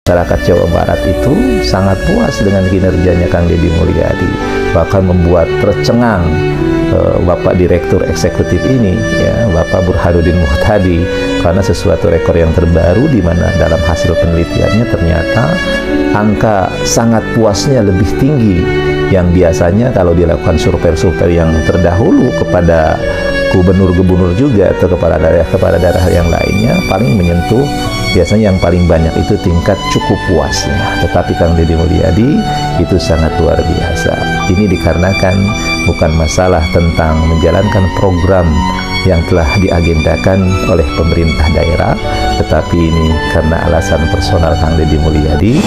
Masyarakat Jawa Barat itu sangat puas dengan kinerjanya Kang Deddy Mulyadi, bahkan membuat tercengang Bapak Direktur Eksekutif ini, ya, Bapak Burhanuddin Muhtadi, karena sesuatu rekor yang terbaru di mana dalam hasil penelitiannya ternyata angka sangat puasnya lebih tinggi yang biasanya kalau dilakukan survei-survei yang terdahulu kepada gubernur-gubernur juga atau kepada daerah yang lainnya paling menyentuh biasanya yang paling banyak itu tingkat cukup puasnya. Tetapi Kang Deddy Mulyadi itu sangat luar biasa. Ini dikarenakan bukan masalah tentang menjalankan program yang telah diagendakan oleh pemerintah daerah, tetapi ini karena alasan personal Kang Deddy Mulyadi.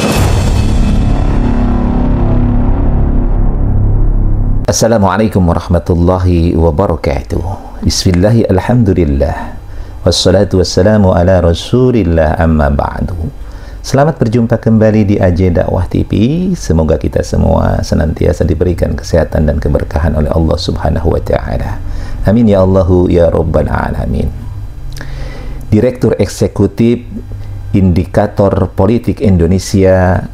Assalamualaikum warahmatullahi wabarakatuh. Bismillahi alhamdulillah. Wassalatu wassalamu ala rasulillah amma ba'du. Selamat berjumpa kembali di AJ Dakwah TV. Semoga kita semua senantiasa diberikan kesehatan dan keberkahan oleh Allah Subhanahu wa Ta'ala. Amin ya Allahu ya Rabbal Alamin. Direktur Eksekutif Indikator Politik Indonesia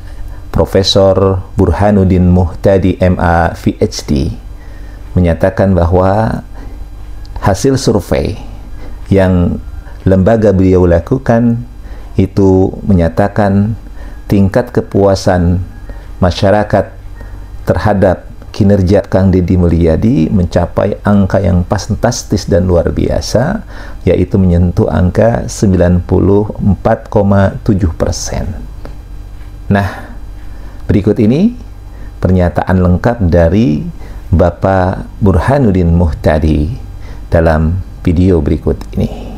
Profesor Burhanuddin Muhtadi MA PhD menyatakan bahwa hasil survei yang lembaga beliau lakukan itu menyatakan tingkat kepuasan masyarakat terhadap kinerja Kang Deddy Mulyadi mencapai angka yang fantastis dan luar biasa, yaitu menyentuh angka 94,7%. Nah, berikut ini pernyataan lengkap dari Bapak Burhanuddin Muhtadi dalam video berikut ini.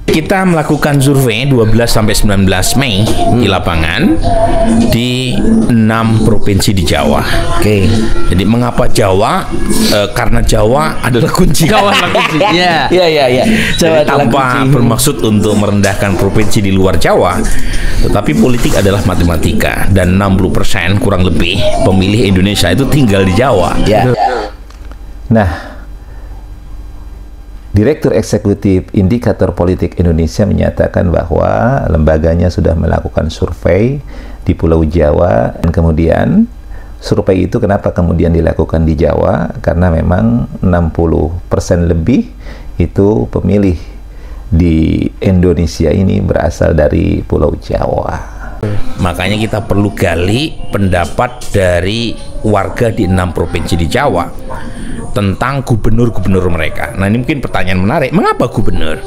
Kita melakukan survei 12-19 Mei di lapangan di 6 provinsi di Jawa. Oke. Jadi mengapa Jawa? Karena Jawa adalah kunci. Jawa adalah kunci. Iya. Jadi tanpa bermaksud untuk merendahkan provinsi di luar Jawa, tetapi politik adalah matematika dan 60% kurang lebih pemilih Indonesia itu tinggal di Jawa. Ya. Nah, Direktur Eksekutif Indikator Politik Indonesia menyatakan bahwa lembaganya sudah melakukan survei di Pulau Jawa, dan kemudian survei itu kenapa kemudian dilakukan di Jawa? Karena memang 60% lebih itu pemilih di Indonesia ini berasal dari Pulau Jawa. Makanya kita perlu gali pendapat dari warga di 6 provinsi di Jawa tentang gubernur-gubernur mereka. Nah, ini mungkin pertanyaan menarik. Mengapa gubernur?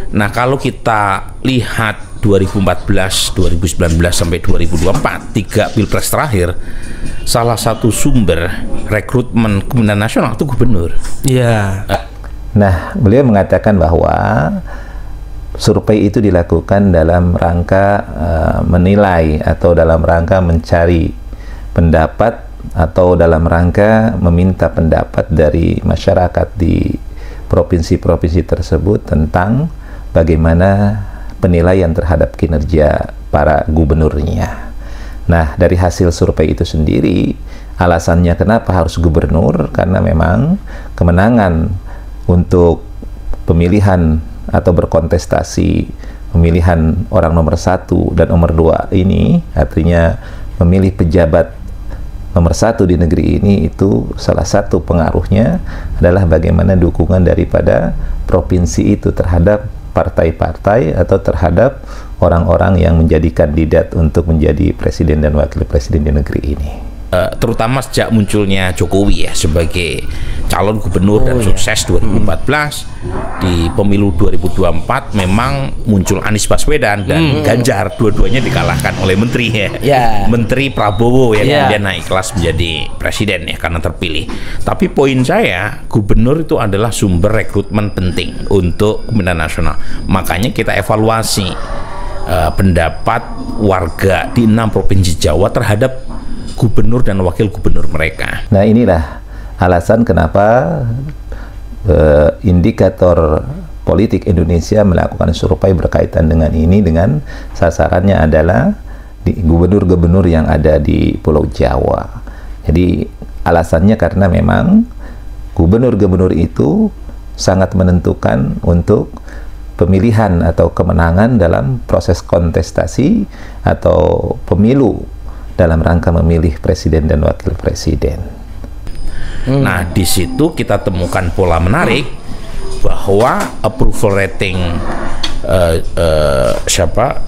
Nah, kalau kita lihat 2014, 2019 sampai 2024, 3 pilpres terakhir, salah satu sumber rekrutmen kemenangan nasional itu gubernur. Iya. Nah, beliau mengatakan bahwa survei itu dilakukan dalam rangka menilai atau dalam rangka mencari pendapat atau dalam rangka meminta pendapat dari masyarakat di provinsi-provinsi tersebut tentang bagaimana penilaian terhadap kinerja para gubernurnya. Nah, dari hasil survei itu sendiri, alasannya kenapa harus gubernur, karena memang kemenangan untuk pemilihan atau berkontestasi pemilihan orang nomor 1 dan nomor 2 ini, artinya memilih pejabat nomor 1 di negeri ini, itu salah satu pengaruhnya adalah bagaimana dukungan daripada provinsi itu terhadap partai-partai atau terhadap orang-orang yang menjadi kandidat untuk menjadi presiden dan wakil presiden di negeri ini. Terutama sejak munculnya Jokowi ya sebagai calon gubernur dan sukses 2014, di pemilu 2024 memang muncul Anies Baswedan dan Ganjar, dua-duanya dikalahkan oleh menteri ya. Menteri Prabowo yang kemudian naik kelas menjadi presiden ya karena terpilih. Tapi poin saya, gubernur itu adalah sumber rekrutmen penting untuk kemenangan nasional. Makanya kita evaluasi pendapat warga di 6 provinsi Jawa terhadap gubernur dan wakil gubernur mereka. Nah, inilah alasan kenapa Indikator Politik Indonesia melakukan survei berkaitan dengan ini, dengan sasarannya adalah di gubernur-gubernur yang ada di Pulau Jawa. Jadi alasannya karena memang gubernur-gubernur itu sangat menentukan untuk pemilihan atau kemenangan dalam proses kontestasi atau pemilu dalam rangka memilih presiden dan wakil presiden. Nah, di situ kita temukan pola menarik bahwa approval rating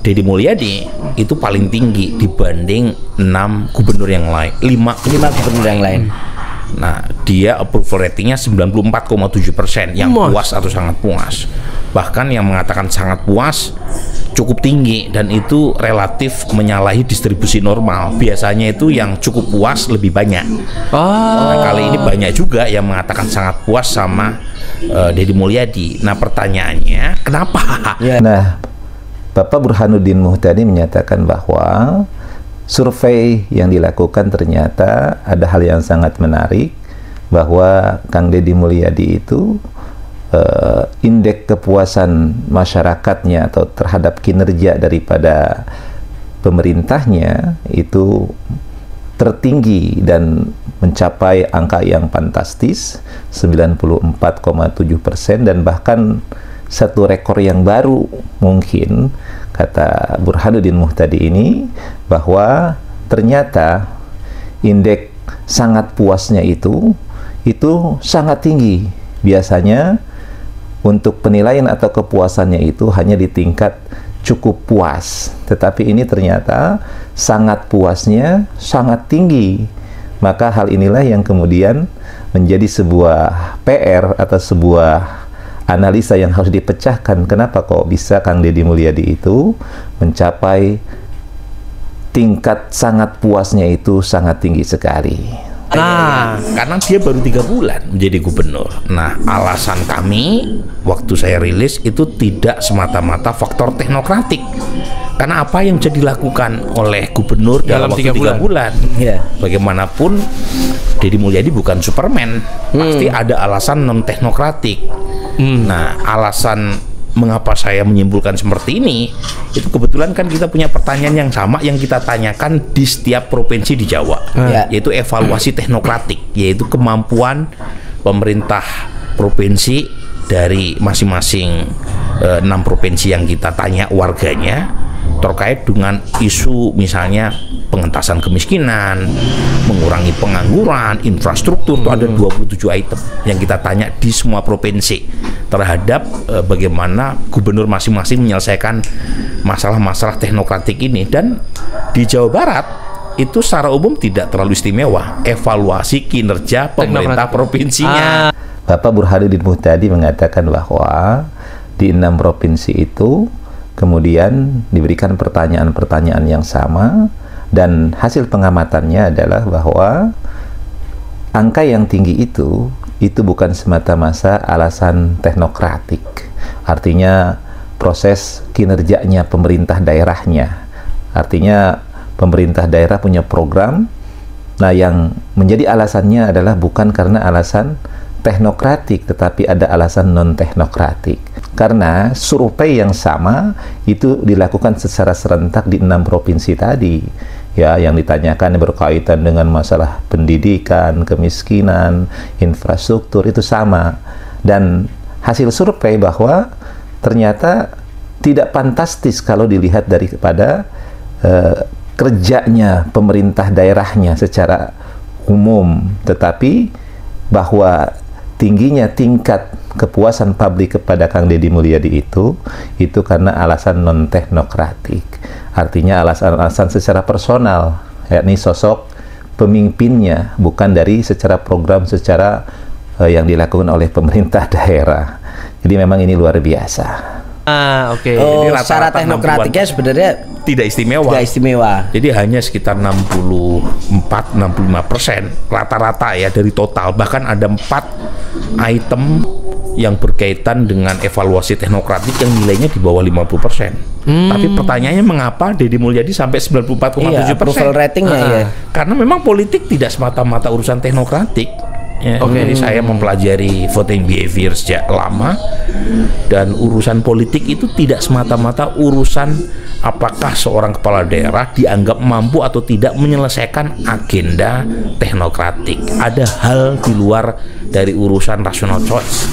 Deddy Mulyadi itu paling tinggi dibanding 6 gubernur yang lain, 5 gubernur yang lain. Nah, dia approval ratingnya 94,7%, yang puas atau sangat puas. Bahkan yang mengatakan sangat puas cukup tinggi, dan itu relatif menyalahi distribusi normal. Biasanya itu yang cukup puas lebih banyak. Nah, kali ini banyak juga yang mengatakan sangat puas sama Deddy Mulyadi. Nah, pertanyaannya kenapa? Nah, Bapak Burhanuddin Muhtadi menyatakan bahwa survei yang dilakukan ternyata ada hal yang sangat menarik, bahwa Kang Deddy Mulyadi itu indeks kepuasan masyarakatnya atau terhadap kinerja daripada pemerintahnya itu tertinggi dan mencapai angka yang fantastis, 94,7%, dan bahkan satu rekor yang baru mungkin, kata Burhanuddin Muhtadi ini, bahwa ternyata indeks sangat puasnya itu sangat tinggi. Biasanya untuk penilaian atau kepuasannya itu hanya di tingkat cukup puas, tetapi ini ternyata sangat puasnya sangat tinggi. Maka hal inilah yang kemudian menjadi sebuah PR atau sebuah analisa yang harus dipecahkan. Kenapa kok bisa Kang Deddy Mulyadi itu mencapai tingkat sangat puasnya itu sangat tinggi sekali? Nah, karena dia baru 3 bulan menjadi gubernur. Nah, alasan kami waktu saya rilis itu tidak semata-mata faktor teknokratik. Karena apa yang jadi dilakukan oleh gubernur dalam waktu 3 bulan. Bagaimanapun Deddy Mulyadi bukan Superman, pasti ada alasan non teknokratik. Nah, alasan mengapa saya menyimpulkan seperti ini, itu kebetulan kan kita punya pertanyaan yang sama yang kita tanyakan di setiap provinsi di Jawa, yaitu evaluasi teknokratik, yaitu kemampuan pemerintah provinsi dari masing-masing 6 provinsi yang kita tanya warganya terkait dengan isu misalnya pengentasan kemiskinan, mengurangi pengangguran, infrastruktur. Itu ada 27 item yang kita tanya di semua provinsi terhadap bagaimana gubernur masing-masing menyelesaikan masalah-masalah teknokratik ini. Dan di Jawa Barat itu secara umum tidak terlalu istimewa evaluasi kinerja pemerintah provinsinya. Bapak Burhanuddin Muhtadi mengatakan bahwa di 6 provinsi itu kemudian diberikan pertanyaan-pertanyaan yang sama, dan hasil pengamatannya adalah bahwa angka yang tinggi itu bukan semata-mata alasan teknokratik. Artinya proses kinerjanya pemerintah daerahnya. Artinya pemerintah daerah punya program. Nah, yang menjadi alasannya adalah bukan karena alasan teknokratik, tetapi ada alasan non-teknokratik. Karena survei yang sama itu dilakukan secara serentak di 6 provinsi tadi. Ya, yang ditanyakan berkaitan dengan masalah pendidikan, kemiskinan, infrastruktur itu sama. Dan hasil survei bahwa ternyata tidak fantastis kalau dilihat daripada kerjanya pemerintah daerahnya secara umum, tetapi bahwa tingginya tingkat kepuasan publik kepada Kang Deddy Mulyadi itu karena alasan non-teknokratik. Artinya alasan-alasan secara personal, yakni sosok pemimpinnya, bukan dari secara program, secara yang dilakukan oleh pemerintah daerah. Jadi memang ini luar biasa. Oke. Jadi secara teknokratiknya sebenarnya tidak istimewa. Jadi hanya sekitar 64-65% rata-rata ya dari total. Bahkan ada 4 item yang berkaitan dengan evaluasi teknokratik yang nilainya di bawah 50%. Tapi pertanyaannya mengapa Deddy Mulyadi sampai 94,7%? Approval ratingnya ya. Karena memang politik tidak semata-mata urusan teknokratik. Ya, jadi saya mempelajari voting behavior sejak lama, dan urusan politik itu tidak semata-mata urusan apakah seorang kepala daerah dianggap mampu atau tidak menyelesaikan agenda teknokratik. Ada hal di luar dari urusan rational choice.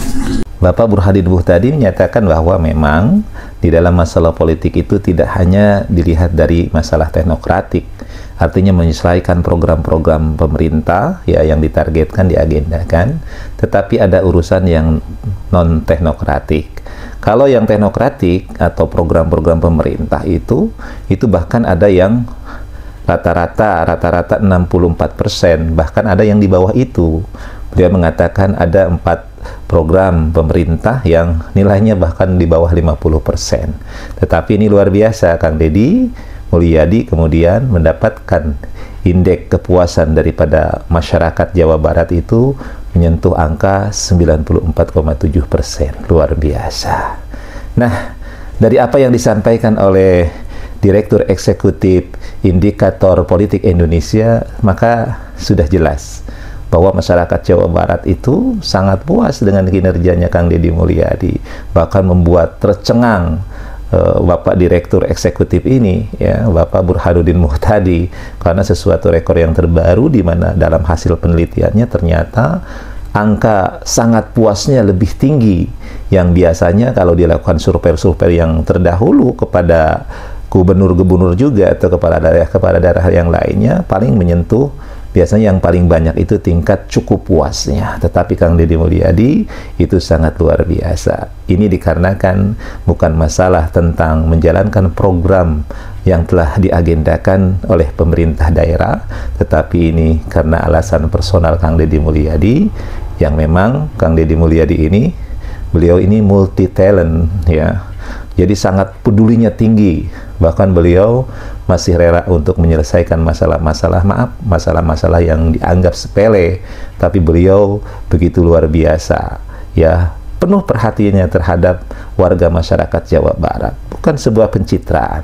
Bapak Burhanuddin Muhtadi menyatakan bahwa memang di dalam masalah politik itu tidak hanya dilihat dari masalah teknokratik, artinya menyesuaikan program-program pemerintah ya yang ditargetkan, diagendakan, tetapi ada urusan yang non teknokratik. Kalau yang teknokratik atau program-program pemerintah itu bahkan ada yang rata-rata 64%, bahkan ada yang di bawah itu. Dia mengatakan ada 4 program pemerintah yang nilainya bahkan di bawah 50%. Tetapi ini luar biasa, Kang Deddy Mulyadi kemudian mendapatkan indeks kepuasan daripada masyarakat Jawa Barat itu menyentuh angka 94,7%. Luar biasa. Nah, dari apa yang disampaikan oleh Direktur Eksekutif Indikator Politik Indonesia, maka sudah jelas bahwa masyarakat Jawa Barat itu sangat puas dengan kinerjanya Kang Deddy Mulyadi, bahkan membuat tercengang Bapak Direktur Eksekutif ini, ya, Bapak Burhanuddin Muhtadi, karena sesuatu rekor yang terbaru di mana dalam hasil penelitiannya ternyata angka sangat puasnya lebih tinggi yang biasanya kalau dilakukan survei-survei yang terdahulu kepada gubernur-gubernur juga atau kepada daerah yang lainnya paling menyentuh. Biasanya yang paling banyak itu tingkat cukup puasnya, tetapi Kang Deddy Mulyadi itu sangat luar biasa. Ini dikarenakan bukan masalah tentang menjalankan program yang telah diagendakan oleh pemerintah daerah, tetapi ini karena alasan personal Kang Deddy Mulyadi, yang memang Kang Deddy Mulyadi ini, beliau ini multi talent ya. Jadi sangat pedulinya tinggi, bahkan beliau masih rela untuk menyelesaikan masalah-masalah yang dianggap sepele, tapi beliau begitu luar biasa ya, penuh perhatiannya terhadap warga masyarakat Jawa Barat. Bukan sebuah pencitraan.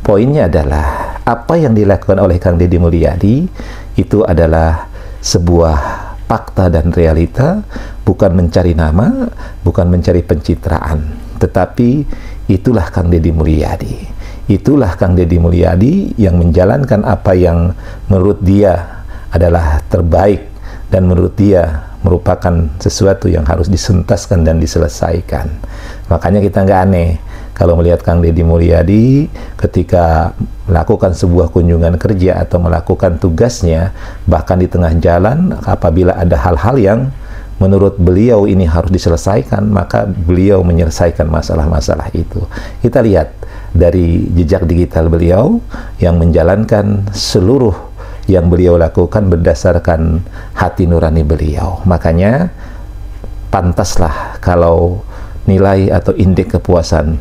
Poinnya adalah apa yang dilakukan oleh Kang Deddy Mulyadi itu adalah sebuah fakta dan realita, bukan mencari nama, bukan mencari pencitraan, tetapi itulah Kang Deddy Mulyadi. Itulah Kang Deddy Mulyadi yang menjalankan apa yang menurut dia adalah terbaik dan menurut dia merupakan sesuatu yang harus disentaskan dan diselesaikan. Makanya kita nggak aneh kalau melihat Kang Deddy Mulyadi ketika melakukan sebuah kunjungan kerja atau melakukan tugasnya, bahkan di tengah jalan apabila ada hal-hal yang menurut beliau ini harus diselesaikan, maka beliau menyelesaikan masalah-masalah itu. Kita lihat dari jejak digital beliau yang menjalankan seluruh yang beliau lakukan berdasarkan hati nurani beliau. Makanya pantaslah kalau nilai atau indeks kepuasan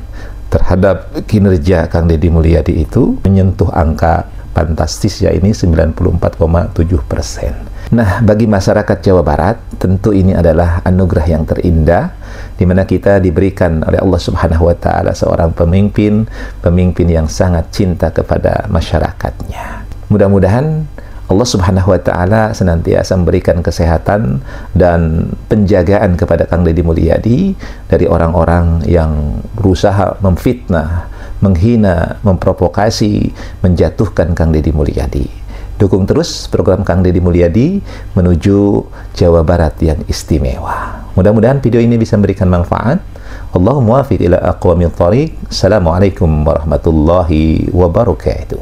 terhadap kinerja Kang Deddy Mulyadi itu menyentuh angka fantastis, ya ini 94,7%. Nah, bagi masyarakat Jawa Barat, tentu ini adalah anugerah yang terindah, di mana kita diberikan oleh Allah Subhanahu wa Ta'ala seorang pemimpin yang sangat cinta kepada masyarakatnya. Mudah-mudahan Allah Subhanahu wa Ta'ala senantiasa memberikan kesehatan dan penjagaan kepada Kang Deddy Mulyadi dari orang-orang yang berusaha memfitnah, menghina, memprovokasi, menjatuhkan Kang Deddy Mulyadi. Dukung terus program Kang Deddy Mulyadi menuju Jawa Barat yang istimewa. Mudah-mudahan video ini bisa memberikan manfaat. Allahumma muwaffiq ila aqwamit thoriq. Assalamualaikum warahmatullahi wabarakatuh.